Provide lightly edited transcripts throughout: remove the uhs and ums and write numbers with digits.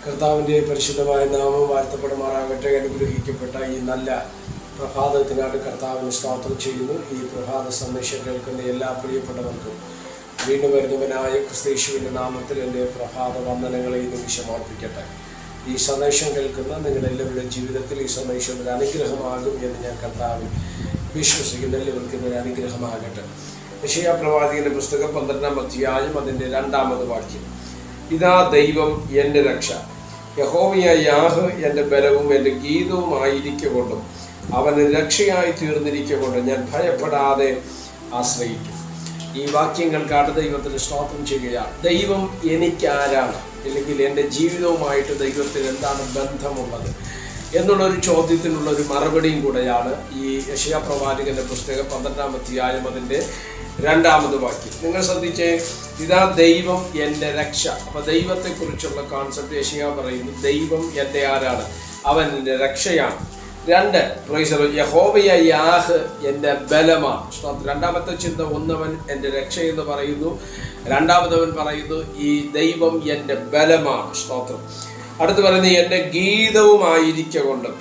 കർത്താവിൻ്റെ പരിശുദ്ധമായ നാമം വാഴ്ത്തപ്പെടുമാറാകട്ടെ. അനുഗ്രഹിക്കപ്പെട്ട ഈ നല്ല പ്രഭാതത്തിനാണ് കർത്താവിന് സ്തോത്രം ചെയ്യുന്നു. ഈ പ്രഭാത സന്ദേശം കേൾക്കുന്ന എല്ലാ പ്രിയപ്പെട്ടവർക്കും വീണ്ടും വരുന്നവനായ ക്രിസ്തയേശുവിൻ്റെ നാമത്തിൽ എൻ്റെ പ്രഭാത വന്ദനങ്ങളെ ഈ നിമിഷം അർപ്പിക്കട്ടെ. ഈ സന്ദേശം കേൾക്കുന്ന നിങ്ങളെല്ലാവരുടെയും ജീവിതത്തിൽ ഈ സന്ദേശം ഒരു അനുഗ്രഹമാകും എന്ന് ഞാൻ കർത്താവിൽ വിശ്വസിക്കുന്ന എല്ലാവർക്കും ഒരു അനുഗ്രഹമാകട്ടെ. യെശയ്യാ പ്രവാചകന്റെ പുസ്തകം 12-ാം അധ്യായം അതിൻ്റെ 2-ാമത് വാക്യം. ഇതാ ദൈവം എൻ്റെ രക്ഷ, യഹോവയായ യാഹ് എൻ്റെ ബലവും എൻ്റെ ഗീതവുമായിരിക്കൊണ്ടും അവന് രക്ഷയായി തീർന്നിരിക്കൊണ്ടും ഞാൻ ഭയപ്പെടാതെ ആശ്രയിക്കും. ഈ വാക്യങ്ങൾക്കാണ് ദൈവത്തിന് സ്തോത്രം ചെയ്യുകയാണ്. ദൈവം എനിക്കാരാണ്, അല്ലെങ്കിൽ എൻ്റെ ജീവിതവുമായിട്ട് ദൈവത്തിന് എന്താണ് ബന്ധമുള്ളത് എന്നുള്ളൊരു ചോദ്യത്തിനുള്ളൊരു മറുപടിയും കൂടെയാണ് ഈ യെശയ്യാ പ്രവാചകന്റെ പുസ്തകം 12-ാം അധ്യായം അതിൻ്റെ 2-ാമത് വാക്യം. നിങ്ങൾ ശ്രദ്ധിച്ചേ, ഇതാ ദൈവം എൻ്റെ രക്ഷ. അപ്പോൾ ദൈവത്തെക്കുറിച്ചുള്ള കോൺസെപ്റ്റ് യെശയ്യാ പറയുന്നു. ദൈവം എൻ്റെ ആരാണ്? അവൻ എൻ്റെ രക്ഷയാണ്. 2 യഹോവയായ യാഹ് എൻ്റെ ബലമാണ്. രണ്ടാമത്തെ ചിന്ത, ഒന്നവൻ എൻ്റെ രക്ഷ എന്ന് പറയുന്നു, രണ്ടാമതവൻ പറയുന്നു ഈ ദൈവം എൻ്റെ ബലമാണ്. സ്തോത്രം. അടുത്ത് പറയുന്നത് എൻ്റെ ഗീതവുമായിരിക്കൊണ്ടും,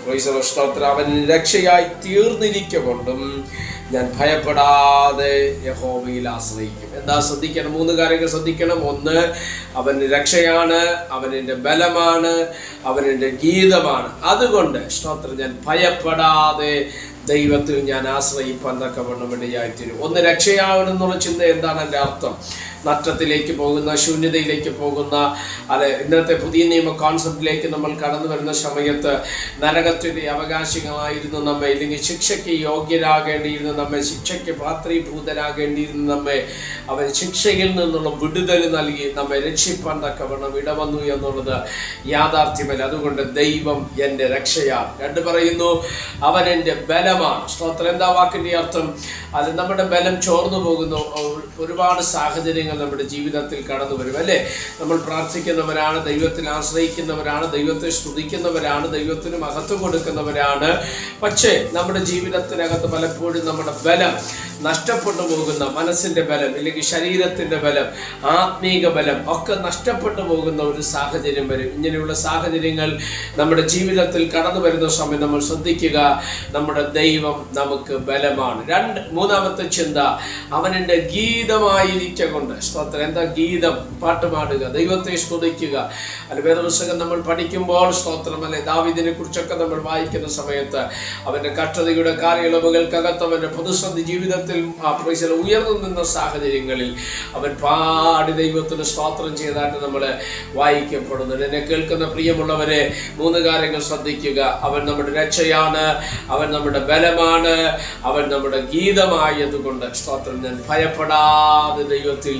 അവൻ രക്ഷയായി തീർന്നിരിക്കൊണ്ടും ഞാൻ ഭയപ്പെടാതെ യഹോവയിൽ ആശ്രയിക്കും. എന്താ ശ്രദ്ധിക്കണം? 3 കാര്യങ്ങൾ ശ്രദ്ധിക്കണം. 1, അവൻ രക്ഷയാണ്, അവൻ എൻ്റെ ബലമാണ്, അവൻ എൻ്റെ ഗീതമാണ്. അതുകൊണ്ട് സ്തോത്രം, ഞാൻ ഭയപ്പെടാതെ ദൈവത്തിൽ ഞാൻ ആശ്രയിപ്പാൻ തക്കവണ്ണം ഇടയായിത്തീരും. 1 രക്ഷയാവണമെന്നുള്ള ചിന്ത എന്താണ് എൻ്റെ അർത്ഥം? നഷ്ടത്തിലേക്ക് പോകുന്ന, ശൂന്യതയിലേക്ക് പോകുന്ന, ഇന്നത്തെ പുതിയ നിയമ കോൺസെപ്റ്റിലേക്ക് നമ്മൾ കടന്നു വരുന്ന സമയത്ത് നരകത്തിൻ്റെ അവകാശികളായിരുന്നു നമ്മെ, അല്ലെങ്കിൽ ശിക്ഷയ്ക്ക് യോഗ്യരാകേണ്ടിയിരുന്ന നമ്മെ, ശിക്ഷയ്ക്ക് പാത്രീഭൂതരാകേണ്ടിയിരുന്ന നമ്മെ അവൻ ശിക്ഷയിൽ നിന്നുള്ള വിടുതൽ നൽകി നമ്മെ രക്ഷിപ്പാൻ തക്കവണ്ണം ഇടവന്നു എന്നുള്ളത് യാഥാർത്ഥ്യമല്ല. അതുകൊണ്ട് ദൈവം എൻ്റെ രക്ഷയാണ്. 2 പറയുന്നു, അവൻ എൻ്റെ ബലമാണ്. സ്തോത്രം. എന്താ വാക്കിൻ്റെ അർത്ഥം? അത് നമ്മുടെ ബലം ചോർന്നു പോകുന്നു. ഒരുപാട് സാഹചര്യങ്ങൾ നമ്മുടെ ജീവിതത്തിൽ കടന്നു വരും, അല്ലേ? നമ്മൾ പ്രാർത്ഥിക്കുന്നവരാണ്, ദൈവത്തിൽ ആശ്രയിക്കുന്നവരാണ്, ദൈവത്തെ സ്തുതിക്കുന്നവരാണ്, ദൈവത്തിന് മഹത്വം കൊടുക്കുന്നവരാണ്. പക്ഷേ നമ്മുടെ ജീവിതത്തിനകത്ത് പലപ്പോഴും നമ്മുടെ ബലം നഷ്ടപ്പെട്ടു പോകുന്ന, മനസ്സിൻ്റെ ബലം അല്ലെങ്കിൽ ശരീരത്തിൻ്റെ ബലം, ആത്മീക ബലം ഒക്കെ നഷ്ടപ്പെട്ടു പോകുന്ന ഒരു സാഹചര്യം വരും. ഇങ്ങനെയുള്ള സാഹചര്യങ്ങൾ നമ്മുടെ ജീവിതത്തിൽ കടന്നു വരുന്ന സമയം നമ്മൾ ശ്രദ്ധിക്കുക, നമ്മുടെ ദൈവം നമുക്ക് ബലമാണ്. 3-ാമത്തെ ചിന്ത, അവൻ എൻ്റെ ഗീതമായിരിക്കൊണ്ട്. സ്തോത്രം. എന്താ ഗീതം? പാട്ടുപാടുക, ദൈവത്തെ സ്തുതിക്കുക. അല്ല, വേദപുസ്തകം നമ്മൾ പഠിക്കുമ്പോൾ സ്തോത്രം, അല്ലെ, ദാവീദിനെ കുറിച്ചൊക്കെ നമ്മൾ വായിക്കുന്ന സമയത്ത് അവൻ്റെ കഷ്ടതയുടെ കാലയളവുകൾക്കകത്ത് അവൻ്റെ പ്രതിസന്ധി ജീവിതത്തിൽ ഉയർന്നു നിന്ന സാഹചര്യങ്ങളിൽ അവൻ പാടി ദൈവത്തിന് സ്തോത്രം ചെയ്തായിട്ട് നമ്മൾ വായിക്കപ്പെടുന്നത്. എന്നെ കേൾക്കുന്ന പ്രിയമുള്ളവരെ, 3 കാര്യങ്ങൾ ശ്രദ്ധിക്കുക. അവൻ നമ്മുടെ രക്ഷയാണ്, അവൻ നമ്മുടെ ബലമാണ്, അവൻ നമ്മുടെ ഗീതമായതുകൊണ്ട് സ്തോത്രം, ഞാൻ ഭയപ്പെടാതെ ദൈവത്തിൽ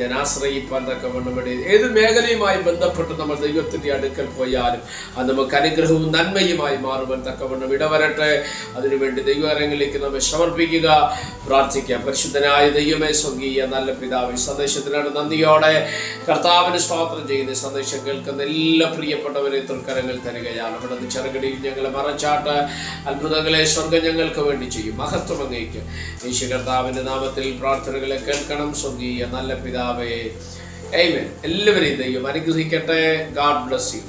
ഞാൻ ആശ്രയിപ്പാൻ തക്കവണ്ണം. ഏത് മേഖലയുമായി ബന്ധപ്പെട്ട് നമ്മൾ ദൈവത്തിൻ്റെ അടുക്കൽ പോയാലും അത് നമുക്ക് അനുഗ്രഹവും നന്മയുമായി മാറുവാൻ തക്കവണ്ണം ഇടവരട്ടെ. അതിനുവേണ്ടി ദൈവകരങ്ങളിലേക്ക് നമ്മെ സമർപ്പിക്കുക, പ്രാർത്ഥിക്കാം. പരിശുദ്ധനായ ദൈവമേ, സ്വർഗീയ നല്ല പിതാവേ, സന്ദേശത്തിനാണ് നന്ദിയോടെ കർത്താവിന് സ്തോത്രം ചെയ്യുന്ന സന്ദേശം കേൾക്കുന്ന എല്ലാ പ്രിയപ്പെട്ടവരെ തൃക്കരങ്ങൾ തരികയാണ്. അവിടെ നിന്ന് ചെറുകടിയിൽ ഞങ്ങളെ മറച്ചാട്ട് അത്ഭുതങ്ങളെ സ്വർഗം ഞങ്ങൾക്ക് വേണ്ടി ചെയ്യും. മഹത്വം അങ്ങേക്ക്. യേശു കർത്താവിൻ്റെ നാമത്തിൽ പ്രാർത്ഥനകളെ കേൾക്കണം, സ്വർഗീയ നല്ല പിതാവേ. ആമേൻ. എല്ലാവരെയും ദൈവം അനുഗ്രഹിക്കട്ടെ. God bless you.